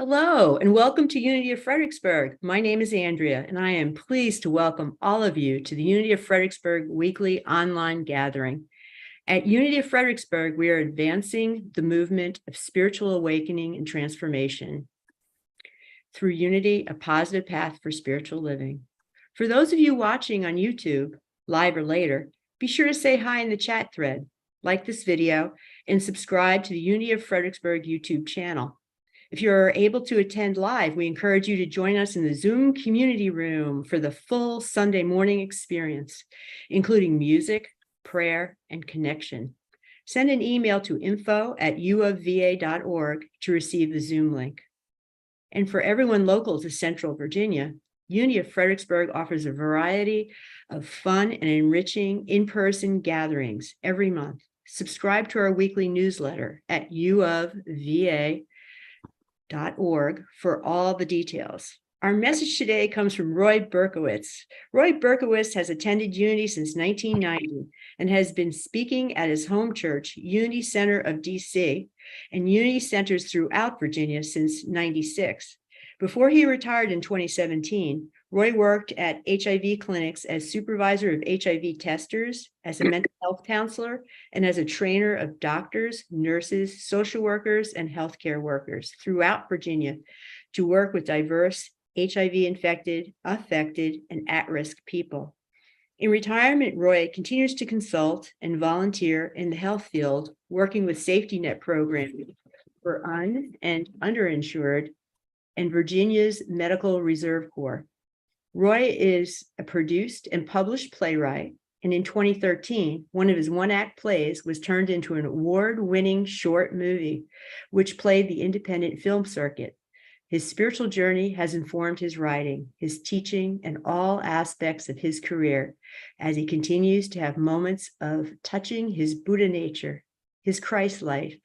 Hello, and welcome to Unity of Fredericksburg. My name is Andrea, and I am pleased to welcome all of you to the Unity of Fredericksburg weekly online gathering. At Unity of Fredericksburg, we are advancing the movement of spiritual awakening and transformation through unity, a positive path for spiritual living. For those of you watching on YouTube, live or later, be sure to say hi in the chat thread, like this video, and subscribe to the Unity of Fredericksburg YouTube channel. If you're able to attend live, we encourage you to join us in the Zoom community room for the full Sunday morning experience, including music, prayer, and connection. Send an email to info@uofva.org to receive the Zoom link. And for everyone local to Central Virginia, Unity of Fredericksburg offers a variety of fun and enriching in-person gatherings every month. Subscribe to our weekly newsletter at uofva.org for all the details. Our message today comes from Roy Berkowitz. Roy Berkowitz has attended Unity since 1990 and has been speaking at his home church, Unity Center of DC, and Unity centers throughout Virginia since '96. Before he retired in 2017, Roy worked at HIV clinics as supervisor of HIV testers, as a mental health counselor, and as a trainer of doctors, nurses, social workers, and healthcare workers throughout Virginia to work with diverse HIV-infected, affected, and at-risk people. In retirement, Roy continues to consult and volunteer in the health field, working with safety net programs for un- and underinsured and Virginia's Medical Reserve Corps. Roy is a produced and published playwright, and in 2013, one of his one-act plays was turned into an award-winning short movie, which played the independent film circuit. His spiritual journey has informed his writing, his teaching, and all aspects of his career as he continues to have moments of touching his Buddha nature, his Christ light,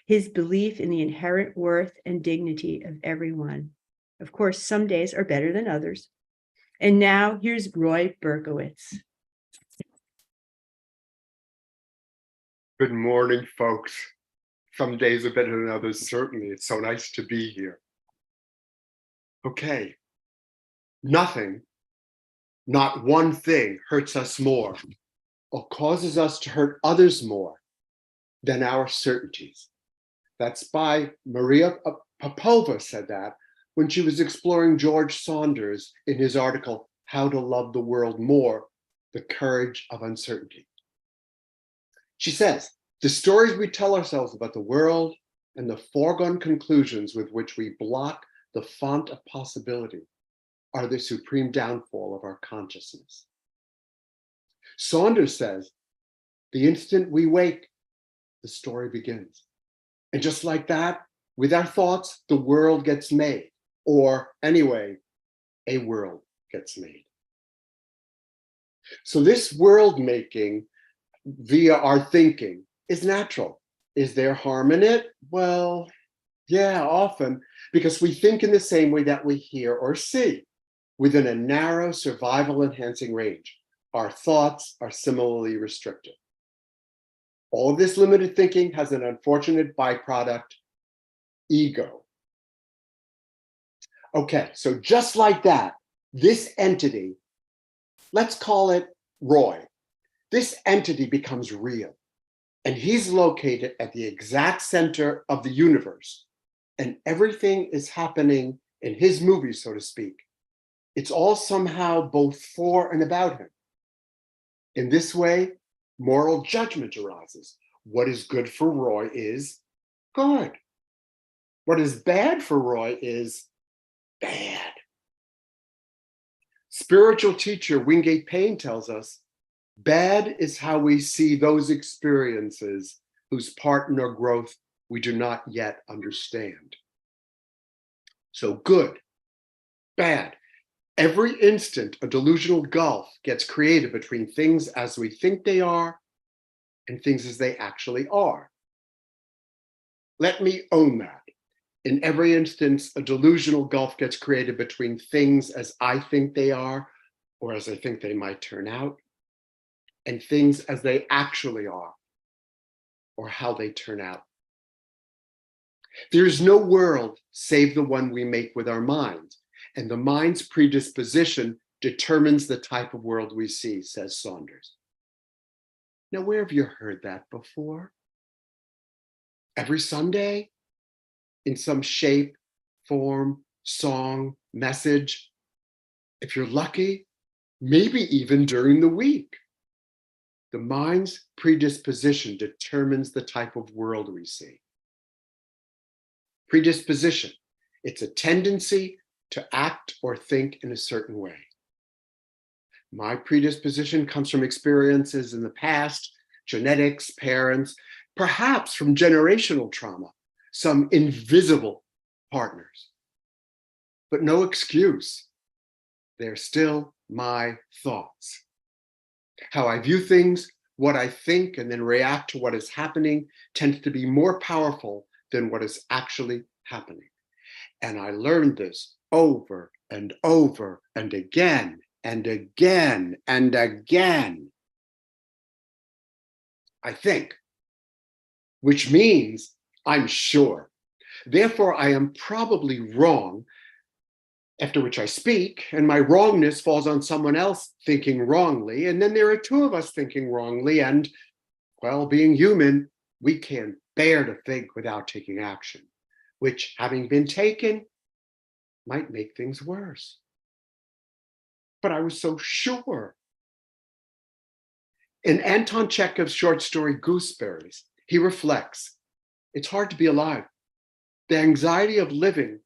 his belief in the inherent worth and dignity of everyone. Of course, some days are better than others. And now here's Roy Berkowitz. Good morning, folks. Some days are better than others, certainly. It's so nice to be here. Okay. Nothing, not one thing, hurts us more or causes us to hurt others more than our certainties. That's by Maria Popova said that when she was exploring George Saunders in his article, How to Love the World More, The Courage of Uncertainty. She says, the stories we tell ourselves about the world and the foregone conclusions with which we block the font of possibility are the supreme downfall of our consciousness. Saunders says, the instant we wake, the story begins. And just like that, with our thoughts, the world gets made. Or anyway, a world gets made. So this world making via our thinking is natural. Is there harm in it? Well, yeah, often, because we think in the same way that we hear or see, within a narrow survival enhancing range. Our thoughts are similarly restricted. All of this limited thinking has an unfortunate byproduct, ego. Okay, so just like that, this entity, let's call it Roy, this entity becomes real, and he's located at the exact center of the universe, and everything is happening in his movie, so to speak. It's all somehow both for and about him. In this way, moral judgment arises. What is good for Roy is good. What is bad for Roy is bad. Spiritual teacher Wingate Payne tells us, bad is how we see those experiences whose part in our growth we do not yet understand. So good, bad. Every instant, a delusional gulf gets created between things as we think they are and things as they actually are. Let me own that. In every instance, a delusional gulf gets created between things as I think they are, or as I think they might turn out, and things as they actually are, or how they turn out. There's no world save the one we make with our minds, and the mind's predisposition determines the type of world we see, says Saunders. Now, where have you heard that before? Every Sunday? In some shape, form, song, message? If you're lucky, maybe even during the week. The mind's predisposition determines the type of world we see. Predisposition, it's a tendency to act or think in a certain way. My predisposition comes from experiences in the past, genetics, parents, perhaps from generational trauma, some invisible partners. But no excuse. They're still my thoughts. How I view things, what I think, and then react to what is happening tends to be more powerful than what is actually happening. And I learned this over and over and again and again and again. I think, which means I'm sure. Therefore, I am probably wrong, after which I speak, and my wrongness falls on someone else thinking wrongly, and then there are two of us thinking wrongly, and, well, being human, we can't bear to think without taking action, which, having been taken, might make things worse. But I was so sure. In Anton Chekhov's short story, Gooseberries, he reflects, it's hard to be alive. The anxiety of living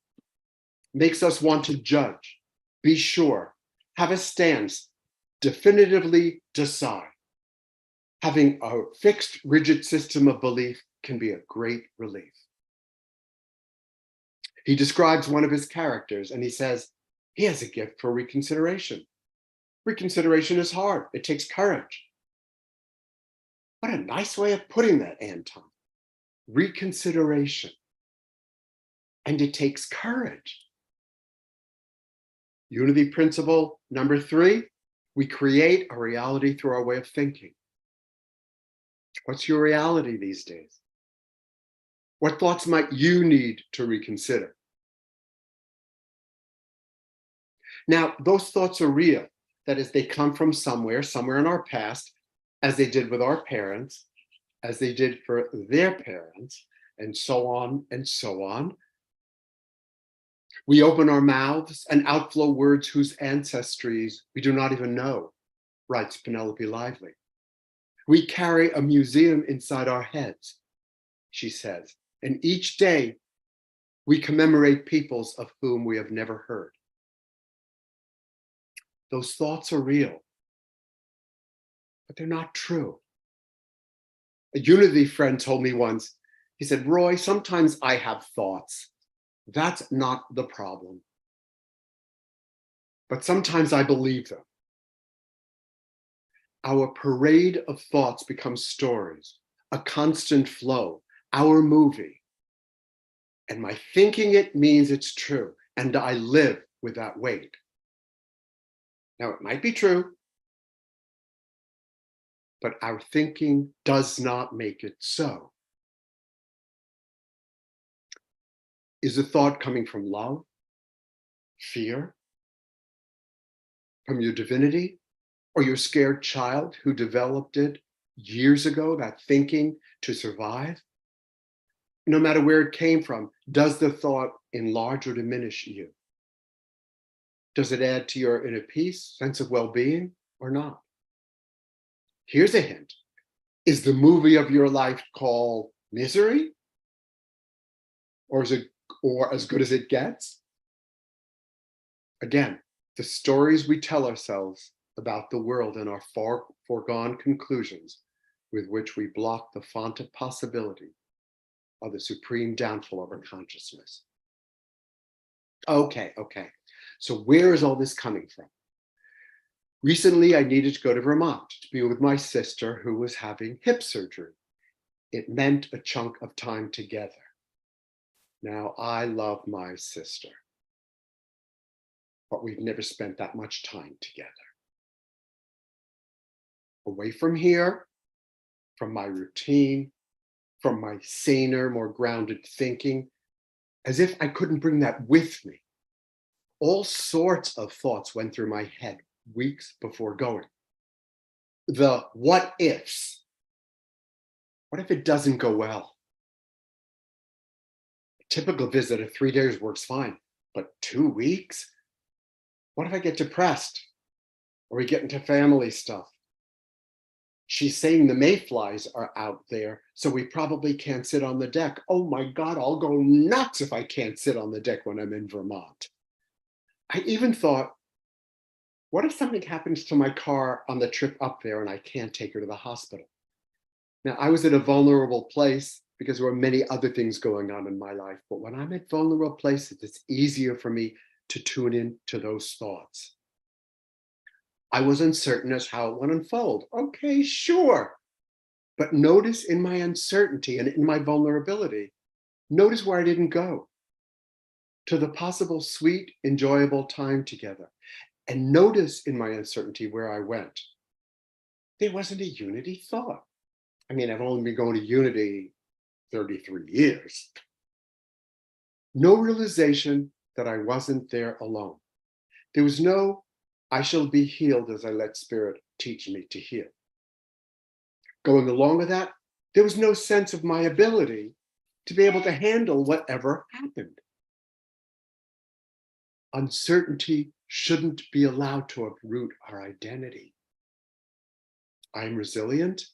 makes us want to judge, be sure, have a stance, definitively decide. Having a fixed, rigid system of belief can be a great relief. He describes one of his characters and he says, he has a gift for reconsideration. Reconsideration is hard. It takes courage. What a nice way of putting that, Anton. Reconsideration. And it takes courage. Unity principle number 3, we create a reality through our way of thinking. What's your reality these days? What thoughts might you need to reconsider? Now, those thoughts are real. That is, they come from somewhere in our past, as they did with our parents, as they did for their parents, and so on and so on. We open our mouths and outflow words whose ancestries we do not even know, writes Penelope Lively. We carry a museum inside our heads, she says, and each day we commemorate peoples of whom we have never heard. Those thoughts are real, but they're not true. A Unity friend told me once, he said, Roy, sometimes I have thoughts. That's not the problem. But sometimes I believe them. Our parade of thoughts becomes stories, a constant flow, our movie. And my thinking it means it's true, and I live with that weight. Now, it might be true, but our thinking does not make it so. Is the thought coming from love, fear, from your divinity, or your scared child who developed it years ago, that thinking to survive? No matter where it came from, does the thought enlarge or diminish you? Does it add to your inner peace, sense of well-being, or not? Here's a hint. Is the movie of your life called misery? Or is it as good as it gets? Again, the stories we tell ourselves about the world and our far foregone conclusions with which we block the font of possibility are the supreme downfall of our consciousness. Okay. So where is all this coming from? Recently, I needed to go to Vermont to be with my sister who was having hip surgery. It meant a chunk of time together. Now, I love my sister, but we've never spent that much time together. Away from here, from my routine, from my saner, more grounded thinking, as if I couldn't bring that with me. All sorts of thoughts went through my head weeks before going. The what ifs. What if it doesn't go well? A typical visit of 3 days works fine, but 2 weeks? What if I get depressed or we get into family stuff? She's saying the mayflies are out there, so we probably can't sit on the deck. Oh my God, I'll go nuts if I can't sit on the deck when I'm in Vermont. I even thought, what if something happens to my car on the trip up there and I can't take her to the hospital? Now, I was at a vulnerable place because there were many other things going on in my life. But when I'm at vulnerable places, it's easier for me to tune in to those thoughts. I was uncertain as how it would unfold. Okay, sure. But notice in my uncertainty and in my vulnerability, notice where I didn't go, to the possible sweet, enjoyable time together. And notice in my uncertainty where I went. There wasn't a unity thought. I mean, I've only been going to unity 33 years. No realization that I wasn't there alone. There was no, I shall be healed as I let Spirit teach me to heal. Going along with that, there was no sense of my ability to be able to handle whatever happened. Uncertainty shouldn't be allowed to uproot our identity. I'm resilient.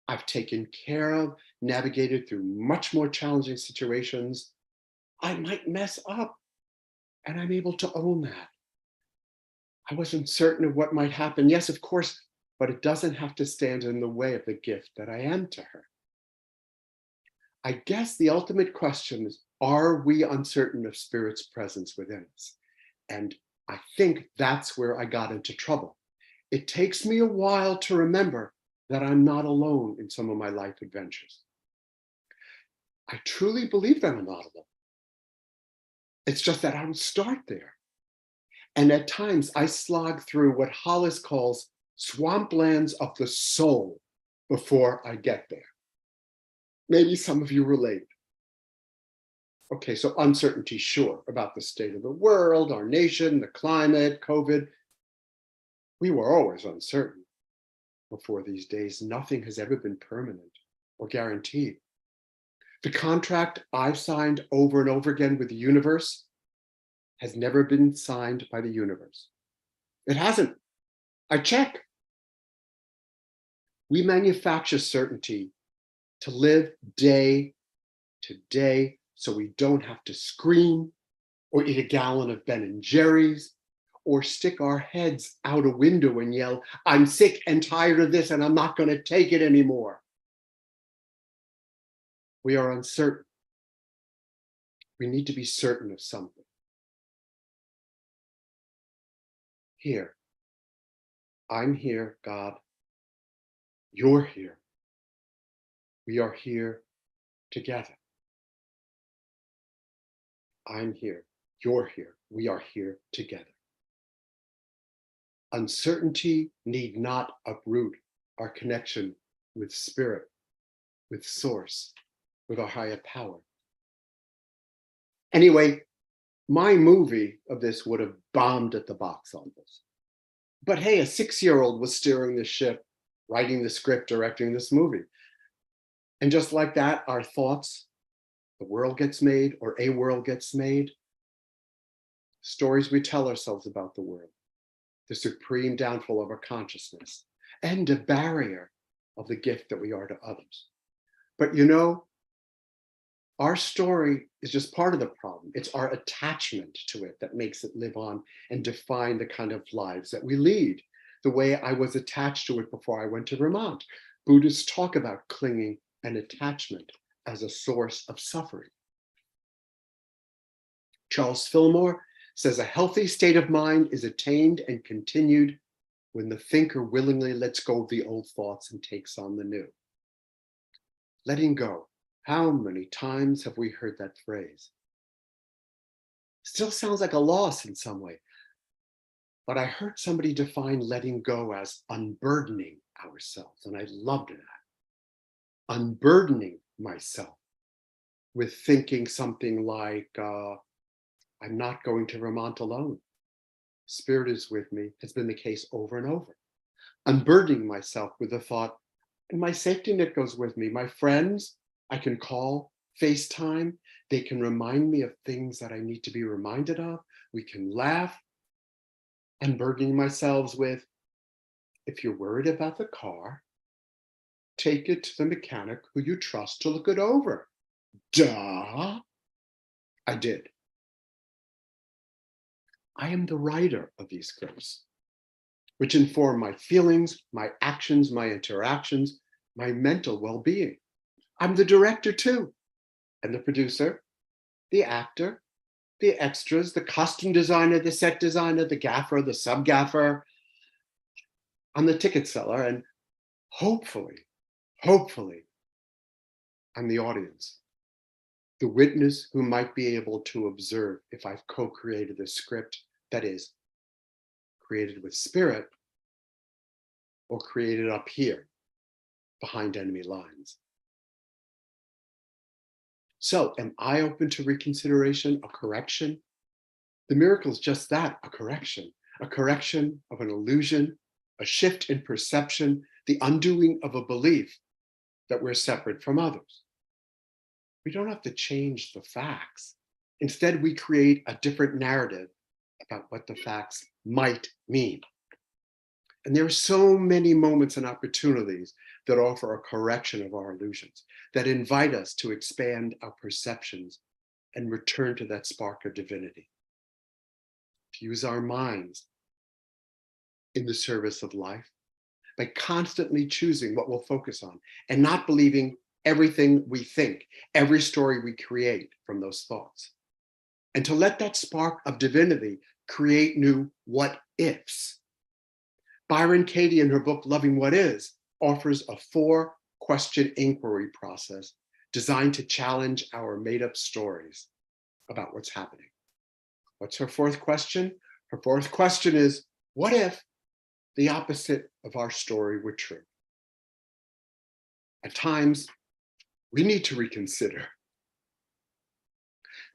I've taken care of, navigated through much more challenging situations. I might mess up, and I'm able to own that. I wasn't certain of what might happen. Yes, of course, but it doesn't have to stand in the way of the gift that I am to her. I guess the ultimate question is, are we uncertain of Spirit's presence within us? And I think that's where I got into trouble. It takes me a while to remember that I'm not alone in some of my life adventures. I truly believe that I'm not alone. It's just that I don't start there. And at times I slog through what Hollis calls swamplands of the soul before I get there. Maybe some of you relate. Okay, so uncertainty, sure, about the state of the world, our nation, the climate, COVID. We were always uncertain before these days. Nothing has ever been permanent or guaranteed. The contract I've signed over and over again with the universe has never been signed by the universe. It hasn't. I check. We manufacture certainty to live day to day so we don't have to scream or eat a gallon of Ben and Jerry's or stick our heads out a window and yell, I'm sick and tired of this and I'm not going to take it anymore. We are uncertain. We need to be certain of something. Here. I'm here, God. You're here. We are here together. I'm here. You're here. We are here together. Uncertainty need not uproot our connection with Spirit, with Source, with our higher power. Anyway, my movie of this would have bombed at the box office. But hey, a 6-year-old was steering the ship, writing the script, directing this movie. And just like that, our thoughts, the world gets made or a world gets made. Stories we tell ourselves about the world, the supreme downfall of our consciousness, and a barrier of the gift that we are to others. But you know, our story is just part of the problem. It's our attachment to it that makes it live on and define the kind of lives that we lead. The way I was attached to it before I went to Vermont. Buddhists talk about clinging and attachment as a source of suffering. Charles Fillmore says a healthy state of mind is attained and continued when the thinker willingly lets go of the old thoughts and takes on the new. Letting go. How many times have we heard that phrase? Still sounds like a loss in some way. But I heard somebody define letting go as unburdening ourselves, and I loved that. Unburdening myself. with thinking something like, I'm not going to Vermont alone. Spirit is with me has been the case over and over. Unburdening myself with the thought, and my safety net goes with me. My friends, I can call, FaceTime. They can remind me of things that I need to be reminded of. We can laugh. Unburdening myself with, if you're worried about the car, take it to the mechanic who you trust to look it over. Duh. I did. I am the writer of these scripts, which inform my feelings, my actions, my interactions, my mental well-being. I'm the director too, and the producer, the actor, the extras, the costume designer, the set designer, the gaffer, the sub-gaffer. I'm the ticket seller, and hopefully, I'm the audience, the witness who might be able to observe if I've co-created a script that is created with spirit or created up here behind enemy lines. So am I open to reconsideration, a correction? The miracle is just that, a correction of an illusion, a shift in perception, the undoing of a belief that we're separate from others. We don't have to change the facts. Instead, we create a different narrative about what the facts might mean. And there are so many moments and opportunities that offer a correction of our illusions, that invite us to expand our perceptions and return to that spark of divinity. To use our minds in the service of life by constantly choosing what we'll focus on and not believing everything we think, every story we create from those thoughts. And to let that spark of divinity create new what ifs. Byron Katie, in her book, Loving What Is, offers a 4-question inquiry process designed to challenge our made-up stories about what's happening. What's her 4th question? Her 4th question is, what if the opposite of our story were true? At times, we need to reconsider.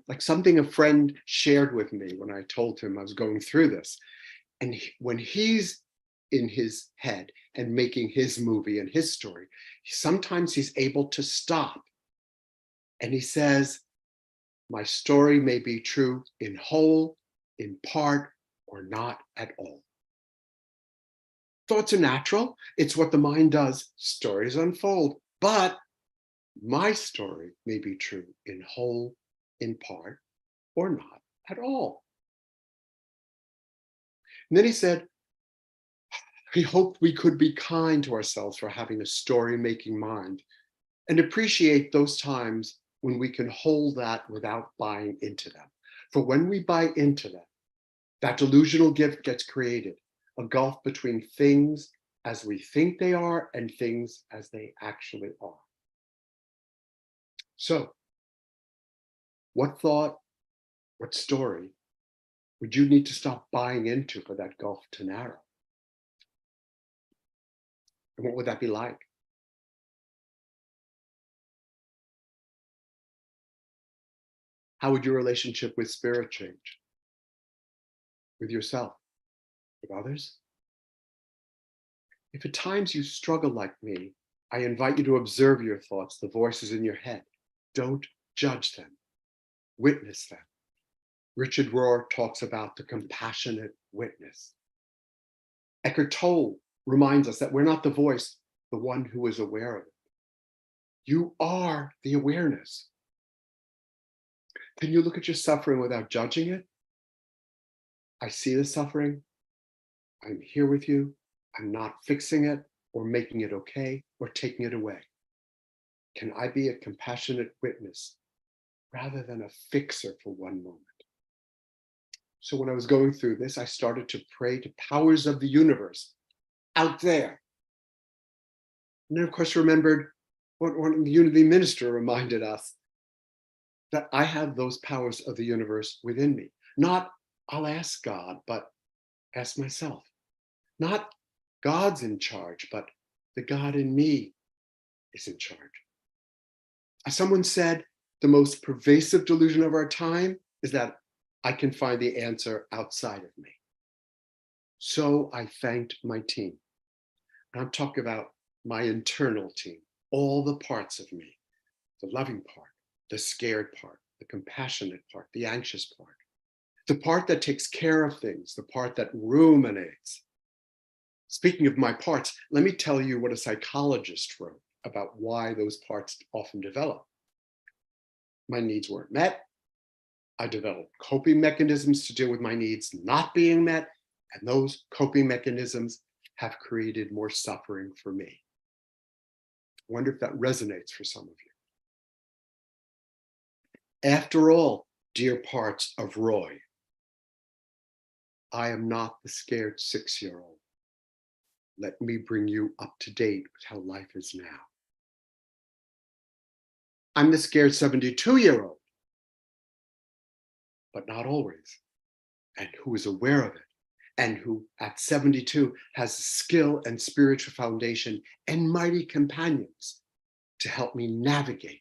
Like something a friend shared with me when I told him I was going through this. And when he's in his head and making his movie and his story, sometimes he's able to stop. And he says, my story may be true in whole, in part, or not at all. Thoughts are natural. It's what the mind does. Stories unfold. But my story may be true in whole, in part, or not at all. And then he said, he hoped we could be kind to ourselves for having a story-making mind and appreciate those times when we can hold that without buying into them. For when we buy into them, that delusional gift gets created, a gulf between things as we think they are and things as they actually are. So, what thought, what story would you need to stop buying into for that gulf to narrow? And what would that be like? How would your relationship with spirit change? With yourself? With others? If at times you struggle like me, I invite you to observe your thoughts, the voices in your head. Don't judge them. Witness them. Richard Rohr talks about the compassionate witness. Eckhart Tolle reminds us that we're not the voice, the one who is aware of it. You are the awareness. Can you look at your suffering without judging it? I see the suffering. I'm here with you. I'm not fixing it or making it okay or taking it away. Can I be a compassionate witness rather than a fixer for one moment? So when I was going through this, I started to pray to powers of the universe out there. And then, of course, remembered what one of the Unity minister reminded us, that I have those powers of the universe within me. Not, I'll ask God, but ask myself. Not God's in charge, but the God in me is in charge. As someone said, The most pervasive delusion of our time is that I can find the answer outside of me. So I thanked my team. And I'm talking about my internal team, all the parts of me, the loving part, the scared part, the compassionate part, the anxious part, the part that takes care of things, the part that ruminates. Speaking of my parts, let me tell you what a psychologist wrote about why those parts often develop. My needs weren't met. I developed coping mechanisms to deal with my needs not being met, and those coping mechanisms have created more suffering for me. I wonder if that resonates for some of you. After all, dear parts of Roy, I am not the scared 6-year-old. Let me bring you up to date with how life is now. I'm the scared 72-year-old, but not always, and who is aware of it, and who at 72 has skill and spiritual foundation and mighty companions to help me navigate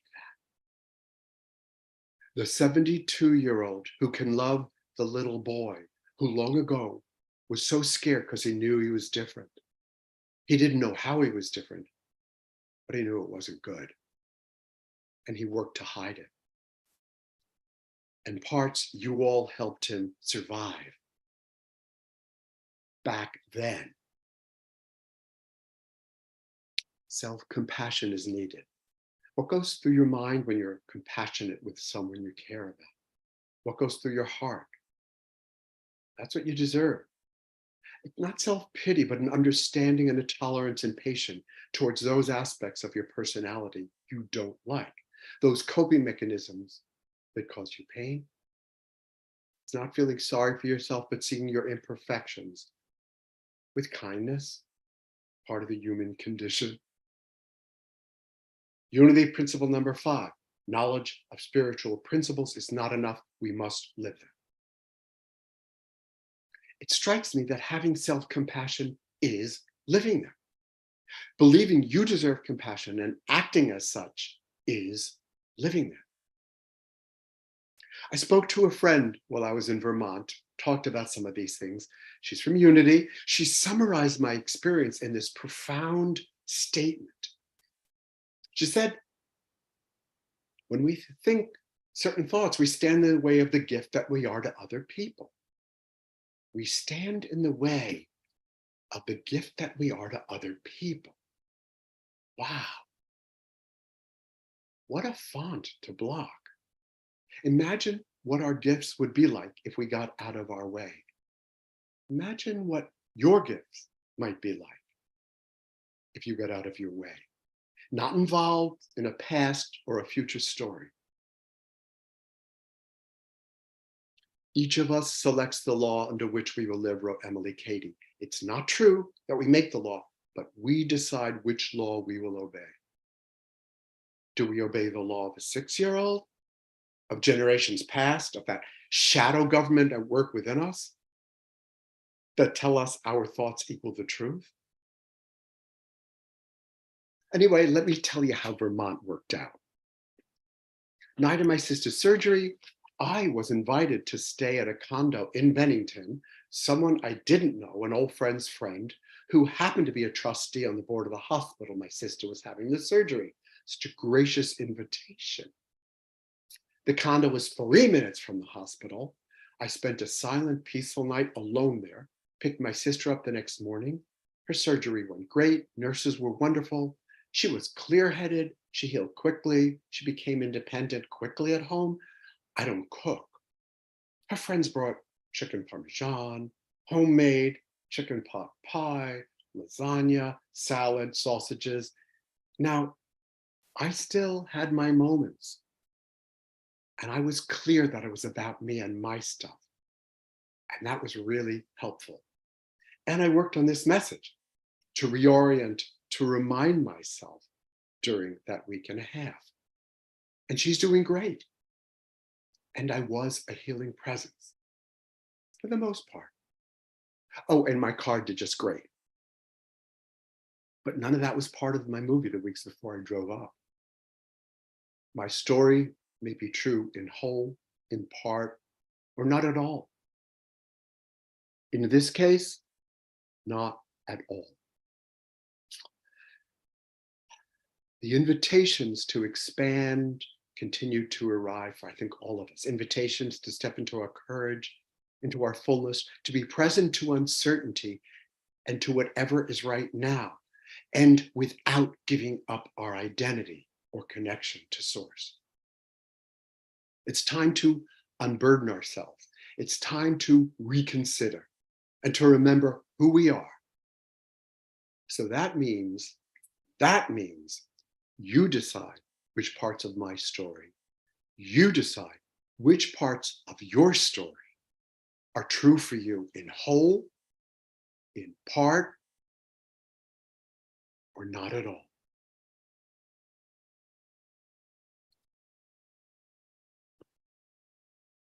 that. The 72-year-old who can love the little boy who long ago was so scared because he knew he was different. He didn't know how he was different, but he knew it wasn't good. And he worked to hide it. And parts, you all helped him survive back then. Self-compassion is needed. What goes through your mind when you're compassionate with someone you care about? What goes through your heart? That's what you deserve. It's not self-pity, but an understanding and a tolerance and patience towards those aspects of your personality you don't like, those coping mechanisms that cause you pain. It's not feeling sorry for yourself, but seeing your imperfections with kindness, part of the human condition. Unity principle number 5, knowledge of spiritual principles is not enough. We must live them. It strikes me that having self-compassion is living them. Believing you deserve compassion and acting as such is living them. I spoke to a friend while I was in Vermont, talked about some of these things. She's from Unity. She summarized my experience in this profound statement. She said, when we think certain thoughts, we stand in the way of the gift that we are to other people. We stand in the way of the gift that we are to other people. Wow. What a font to block. Imagine what our gifts would be like if we got out of our way. Imagine what your gifts might be like if you got out of your way. Not involved in a past or a future story. Each of us selects the law under which we will live, wrote Emily Cady. It's not true that we make the law, but we decide which law we will obey. Do we obey the law of a 6-year-old, of generations past, of that shadow government at work within us that tell us our thoughts equal the truth? Anyway, let me tell you how Vermont worked out. Night of my sister's surgery, I was invited to stay at a condo in Bennington, someone I didn't know, an old friend's friend, who happened to be a trustee on the board of the hospital my sister was having the surgery. Such a gracious invitation. The condo was 3 minutes from the hospital. I spent a silent, peaceful night alone there, picked my sister up the next morning. Her surgery went great. Nurses were wonderful. She was clear-headed. She healed quickly. She became independent quickly at home. I don't cook. Her friends brought chicken parmesan, homemade chicken pot pie, lasagna, salad, sausages. Now, I still had my moments. And I was clear that it was about me and my stuff. And that was really helpful. And I worked on this message to reorient, to remind myself during that week and a half. And she's doing great. And I was a healing presence for the most part. Oh, and my car did just great. But none of that was part of my movie the weeks before I drove up. My story may be true in whole, in part, or not at all. In this case, not at all. The invitations to expand continue to arrive for, I think, all of us. Invitations to step into our courage, into our fullness, to be present to uncertainty and to whatever is right now, and without giving up our identity or connection to Source. It's time to unburden ourselves. It's time to reconsider and to remember who we are. So that means you decide which parts of my story, you decide which parts of your story are true for you in whole, in part, or not at all.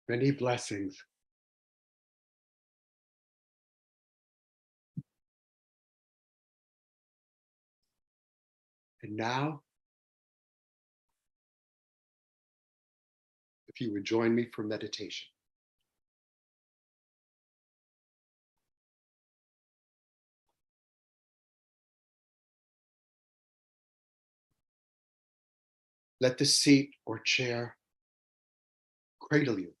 Many blessings. And now, if you would join me for meditation. Let the seat or chair cradle you.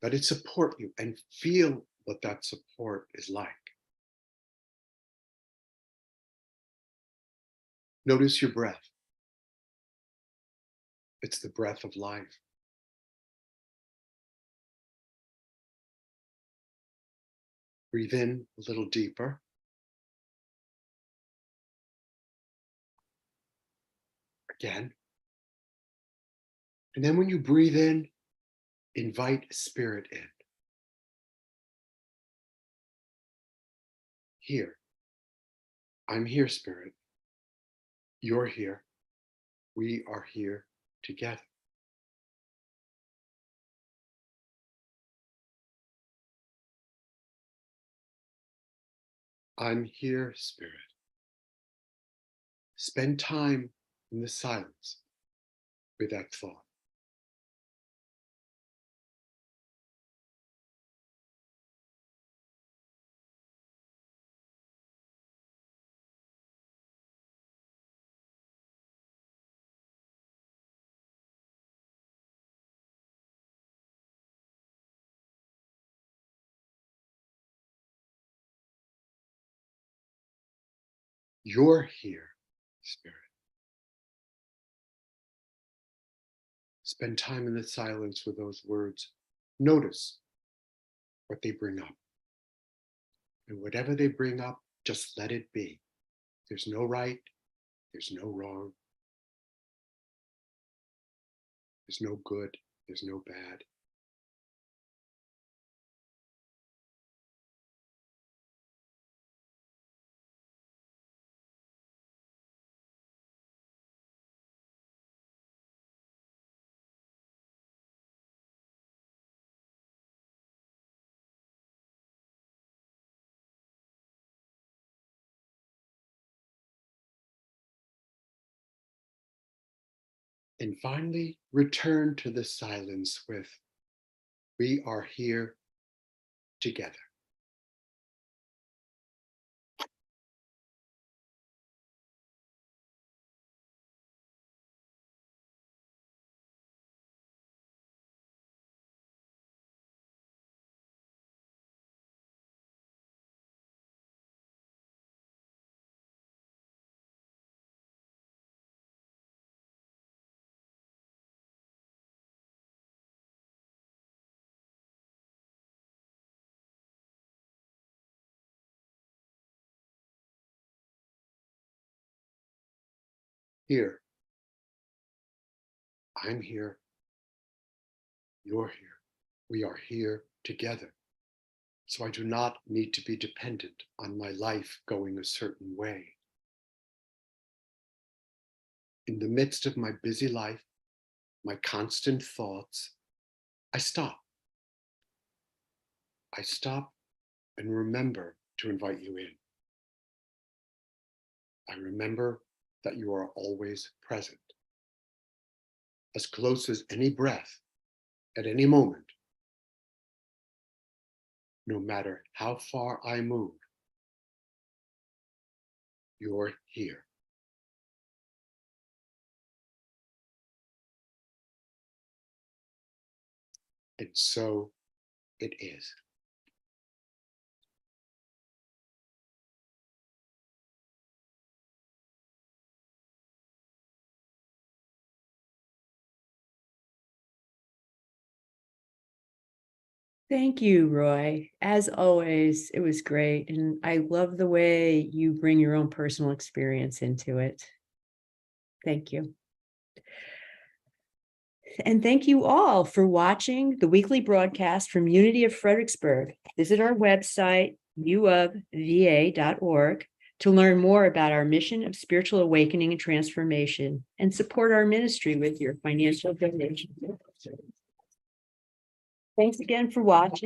Let it support you and feel what that support is like. Notice your breath. It's the breath of life. Breathe in a little deeper. Again. And then when you breathe in, invite spirit in. Here. I'm here, spirit. You're here. We are here together. I'm here, spirit. Spend time in the silence with that thought. You're here, spirit. Spend time in the silence with those words. Notice what they bring up. And whatever they bring up, just let it be. There's no right, there's no wrong, there's no good, there's no bad. And finally, return to the silence with, we are here together. Here. I'm here. You're here. We are here together. So I do not need to be dependent on my life going a certain way. In the midst of my busy life, my constant thoughts, I stop. I stop and remember to invite you in. I remember that you are always present. as close as any breath at any moment, no matter how far I move, you're here. And so it is. Thank you, Roy. As always, it was great. And I love the way you bring your own personal experience into it. Thank you. And thank you all for watching the weekly broadcast from Unity of Fredericksburg. Visit our website, uofva.org, to learn more about our mission of spiritual awakening and transformation, and support our ministry with your financial donations. Thanks again for watching.